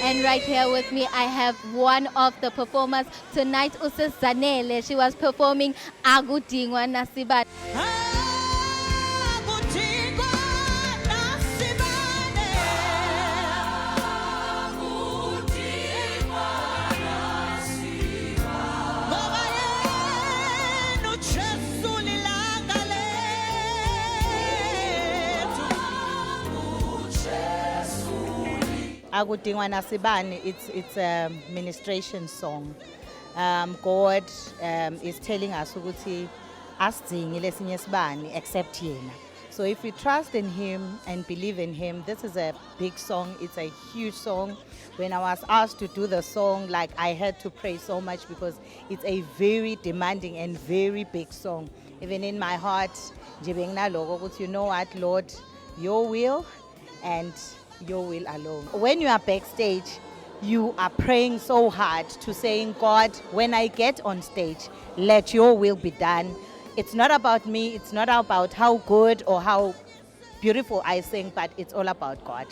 And right here with me, I have one of the performers tonight, Usis Zanele. She was performing Agudingwa Nasibat. Agudingwa Nasibane, it's a ministration song. God is telling us ukuthi asidingi lesinye isibani except yena. So if we trust in him and believe in him, this is a big song. It's a huge song. When I was asked to do the song, like I had to pray so much because it's a very demanding and very big song. Even in my heart, you know what, Lord, your will and your will alone. When you are backstage, you are praying so hard to saying, God, when I get on stage, let your will be done. It's not about me, it's not about how good or how beautiful I sing, but it's all about God.